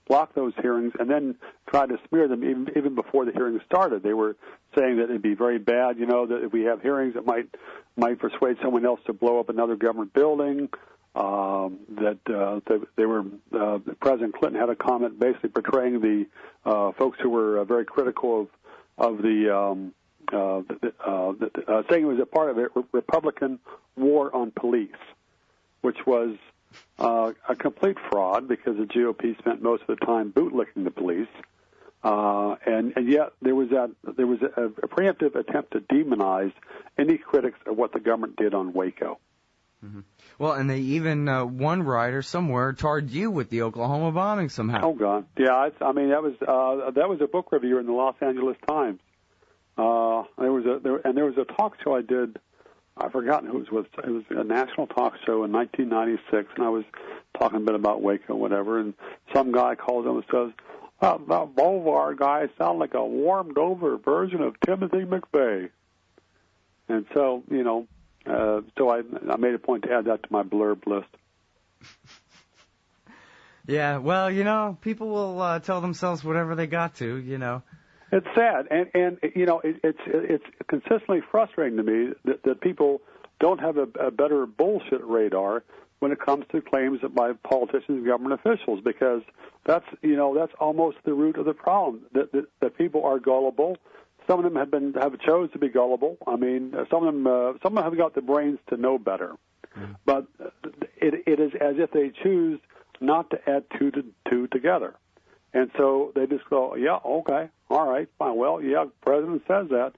block those hearings and then try to smear them even before the hearings started. They were saying that it'd be very bad, that if we have hearings that might persuade someone else to blow up another government building. President Clinton had a comment basically portraying the folks who were very critical of the saying it was a part of a Republican war on police, which was a complete fraud because the GOP spent most of the time bootlicking the police, and yet there was a preemptive attempt to demonize any critics of what the government did on Waco.
Mm-hmm. Well, and they even one writer somewhere tarred you with the Oklahoma bombing somehow.
Oh God, yeah. That was a book reviewer in the Los Angeles Times. There was a talk show I did. I've forgotten who it was. It was a national talk show in 1996, and I was talking a bit about Waco, whatever. And some guy calls him and says, "That Bovard guy sounds like a warmed-over version of Timothy McVeigh." And so, so I made a point to add that to my blurb list.
Yeah, well, people will tell themselves whatever they got to,
It's sad, and it's consistently frustrating to me that people don't have a better bullshit radar when it comes to claims by politicians and government officials, because that's almost the root of the problem. That people are gullible. Some of them have chosen to be gullible. I mean, some of them have got the brains to know better, but it is as if they choose not to add two to two together. And so they just go, yeah, okay, all right, fine. Well, yeah, the president says that.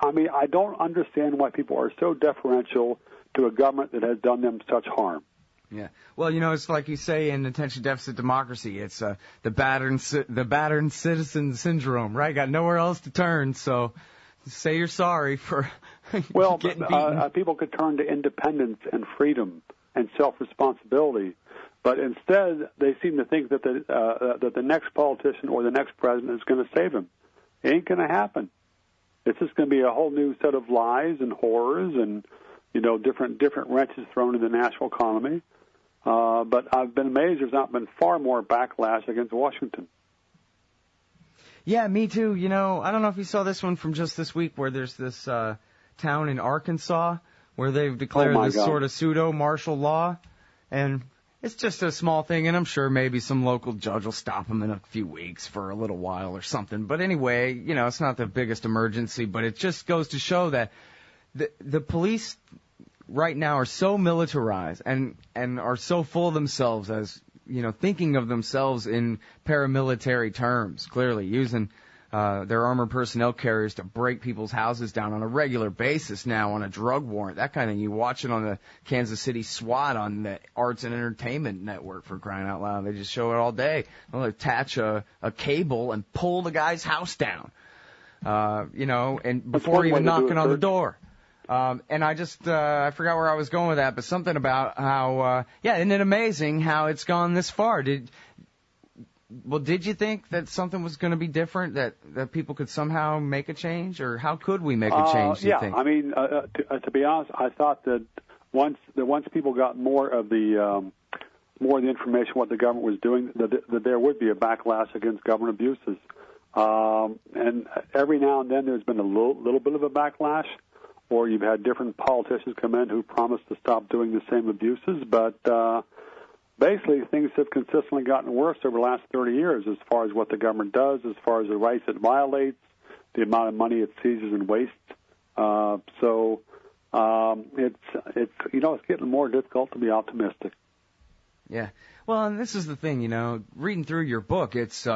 I don't understand why people are so deferential to a government that has done them such harm.
Yeah. Well, it's like you say in attention deficit democracy. It's the battered citizen syndrome, right? Got nowhere else to turn, so say you're sorry for getting beaten.
People could turn to independence and freedom and self-responsibility. But instead, they seem to think that the next politician or the next president is going to save them. It ain't going to happen. It's just going to be a whole new set of lies and horrors and different wrenches thrown in the national economy. But I've been amazed there's not been far more backlash against Washington.
Yeah, me too. I don't know if you saw this one from just this week, where there's this town in Arkansas where they've declared this sort of pseudo martial law, and it's just a small thing, and I'm sure maybe some local judge will stop them in a few weeks for a little while or something. But anyway, it's not the biggest emergency, but it just goes to show that the police right now are so militarized and are so full of themselves as, thinking of themselves in paramilitary terms, clearly using their armored personnel carriers to break people's houses down on a regular basis now on a drug warrant, that kind of thing. You watch it on the Kansas City SWAT on the Arts and Entertainment Network, for crying out loud. They just show it all day. They'll attach a cable and pull the guy's house down, and before even knocking on the door. And I forgot where I was going with that, but something about how, isn't it amazing how it's gone this far? Did you think that something was going to be different, that people could somehow make a change, or how could we make a change, do you think?
I mean, to be honest, I thought that once people got more of the information what the government was doing, that there would be a backlash against government abuses. And every now and then there's been a little bit of a backlash, or you've had different politicians come in who promised to stop doing the same abuses, but basically things have consistently gotten worse over the last 30 years as far as what the government does, as far as the rights it violates, the amount of money it seizes and wastes. It's getting more difficult to be optimistic.
Yeah. Well, and this is the thing, reading through your book, it's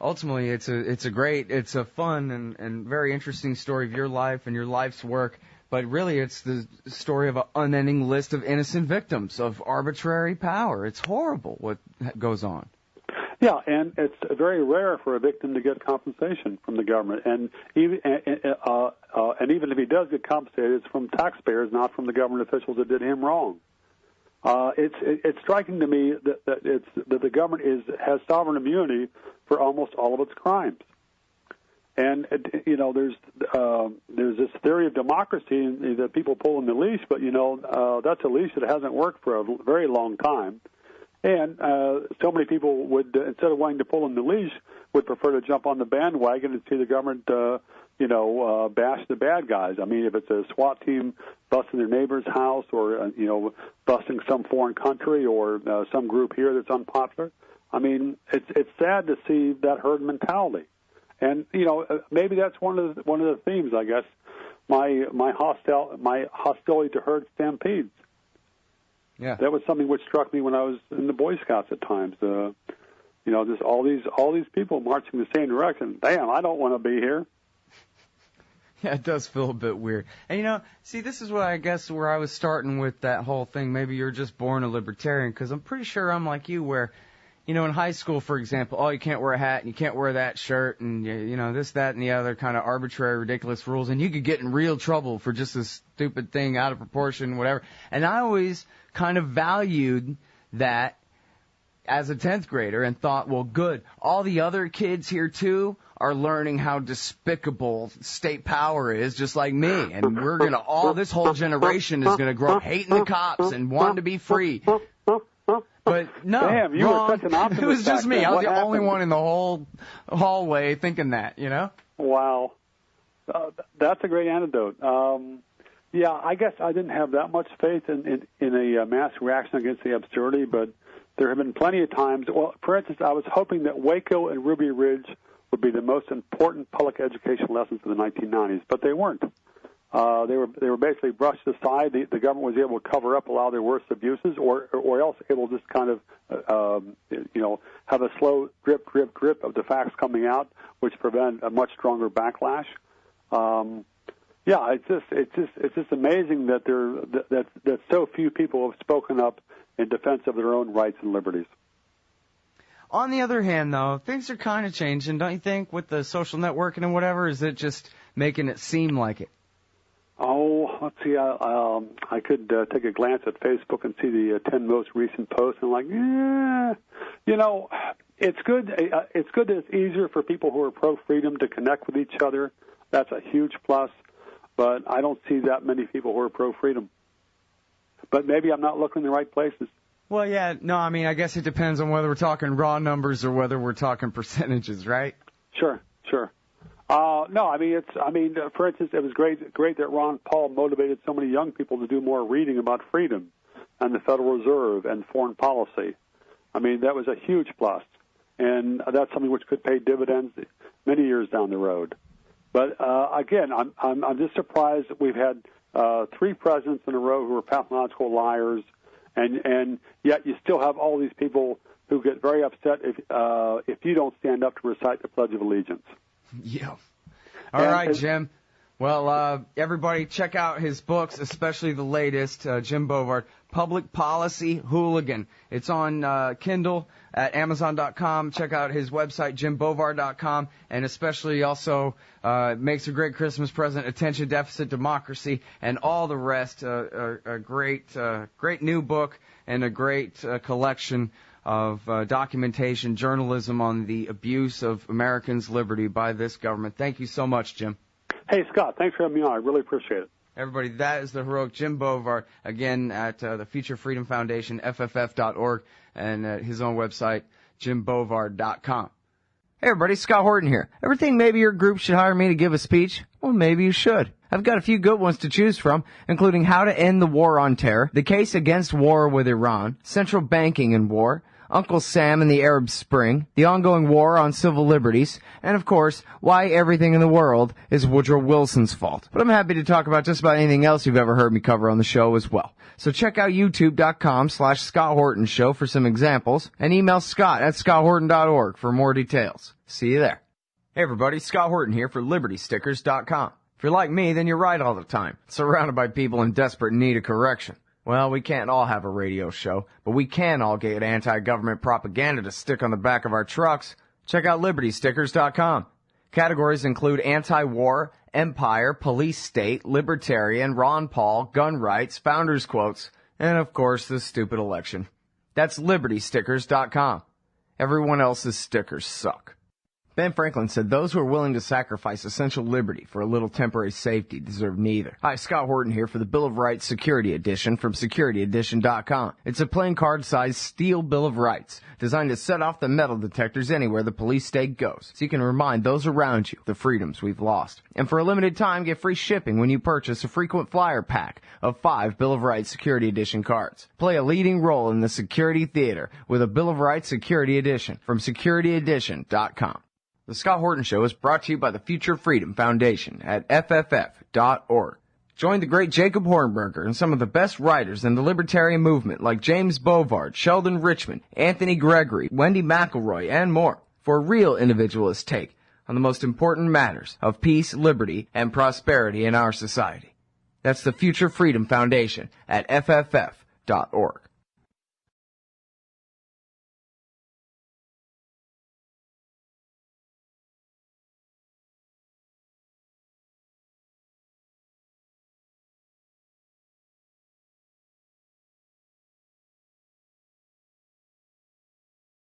ultimately it's a fun and very interesting story of your life and your life's work. But really, it's the story of an unending list of innocent victims of arbitrary power. It's horrible what goes on.
Yeah, and it's very rare for a victim to get compensation from the government. And even if he does get compensated, it's from taxpayers, not from the government officials that did him wrong. It's striking to me that the government has sovereign immunity for almost all of its crimes. And there's this theory of democracy that people pull in the leash, but that's a leash that hasn't worked for a very long time. And so many people would, instead of wanting to pull in the leash, would prefer to jump on the bandwagon and see the government, bash the bad guys. I mean, if it's a SWAT team busting their neighbor's house or, busting some foreign country or some group here that's unpopular, I mean, it's sad to see that herd mentality. And, maybe that's one of the themes, I guess, my hostility to herd stampedes.
Yeah.
That was something which struck me when I was in the Boy Scouts at times. Just all these people marching the same direction. Damn, I don't want to be here.
Yeah, it does feel a bit weird. And, see, this is what I guess where I was starting with that whole thing. Maybe you're just born a libertarian, because I'm pretty sure I'm like you where, in high school, for example, you can't wear a hat and you can't wear that shirt and, this, that, and the other kind of arbitrary, ridiculous rules. And you could get in real trouble for just this stupid thing out of proportion, whatever. And I always kind of valued that as a 10th grader and thought, well, good. All the other kids here, too, are learning how despicable state power is, just like me. And this whole generation is going to grow up hating the cops and wanting to be free. But no,
damn, you
wrong.
were such an optimist.
It was just me. I was the only
happened?
one in the whole hallway thinking that,
Wow. That's a great antidote. Yeah, I guess I didn't have that much faith in a mass reaction against the absurdity, but there have been plenty of times. Well, for instance, I was hoping that Waco and Ruby Ridge would be the most important public education lessons of the 1990s, but they weren't. They were basically brushed aside. The government was able to cover up a lot of their worst abuses, or else able to just kind of have a slow drip of the facts coming out, which prevent a much stronger backlash. Yeah, it's just amazing that that so few people have spoken up in defense of their own rights and liberties.
On the other hand, though, things are kind of changing, don't you think, with the social networking and whatever? Is it just making it seem like it?
Oh, let's see. I could take a glance at Facebook and see the 10 most recent posts, and it's good. It's good that it's easier for people who are pro-freedom to connect with each other. That's a huge plus. But I don't see that many people who are pro-freedom. But maybe I'm not looking in the right places.
Well, yeah. No, I mean, I guess it depends on whether we're talking raw numbers or whether we're talking percentages, right?
Sure. No, for instance, it was great that Ron Paul motivated so many young people to do more reading about freedom and the Federal Reserve and foreign policy. I mean, that was a huge plus, and that's something which could pay dividends many years down the road. But again, I'm just surprised that we've had 3 presidents in a row who are pathological liars, and yet you still have all these people who get very upset if you don't stand up to recite the Pledge of Allegiance.
Yeah. All right, Jim. Well, everybody check out his books, especially the latest, Jim Bovard, Public Policy Hooligan. It's on Kindle at Amazon.com. Check out his website, JimBovard.com, and especially also makes a great Christmas present, Attention Deficit Democracy, and all the rest. A great new book and a great collection of documentation, journalism on the abuse of Americans' liberty by this government. Thank you so much, Jim.
Hey, Scott, thanks for having me on. I really appreciate it.
Everybody, that is the heroic Jim Bovard, again, at the Future Freedom Foundation, FFF.org, and at his own website, JimBovard.com.
Hey everybody, Scott Horton here. Ever think maybe your group should hire me to give a speech? Well, maybe you should. I've got a few good ones to choose from, including How to End the War on Terror, The Case Against War with Iran, Central Banking and War, Uncle Sam and the Arab Spring, the ongoing war on civil liberties, and of course, why everything in the world is Woodrow Wilson's fault. But I'm happy to talk about just about anything else you've ever heard me cover on the show as well. So check out youtube.com/Scott Horton Show for some examples, and email scott@scotthorton.org for more details. See you there. Hey everybody, Scott Horton here for LibertyStickers.com. If you're like me, then you're right all the time, surrounded by people in desperate need of correction. Well, we can't all have a radio show, but we can all get anti-government propaganda to stick on the back of our trucks. Check out LibertyStickers.com. Categories include anti-war, empire, police state, libertarian, Ron Paul, gun rights, founders quotes, and of course the stupid election. That's LibertyStickers.com. Everyone else's stickers suck. Ben Franklin said those who are willing to sacrifice essential liberty for a little temporary safety deserve neither. Hi, Scott Horton here for the Bill of Rights Security Edition from SecurityEdition.com. It's a plain card-sized steel Bill of Rights designed to set off the metal detectors anywhere the police state goes, so you can remind those around you the freedoms we've lost. And for a limited time, get free shipping when you purchase a frequent flyer pack of 5 Bill of Rights Security Edition cards. Play a leading role in the security theater with a Bill of Rights Security Edition from SecurityEdition.com. The Scott Horton Show is brought to you by the Future Freedom Foundation at FFF.org. Join the great Jacob Hornberger and some of the best writers in the libertarian movement like James Bovard, Sheldon Richman, Anthony Gregory, Wendy McElroy, and more for a real individualist take on the most important matters of peace, liberty, and prosperity in our society. That's the Future Freedom Foundation at FFF.org.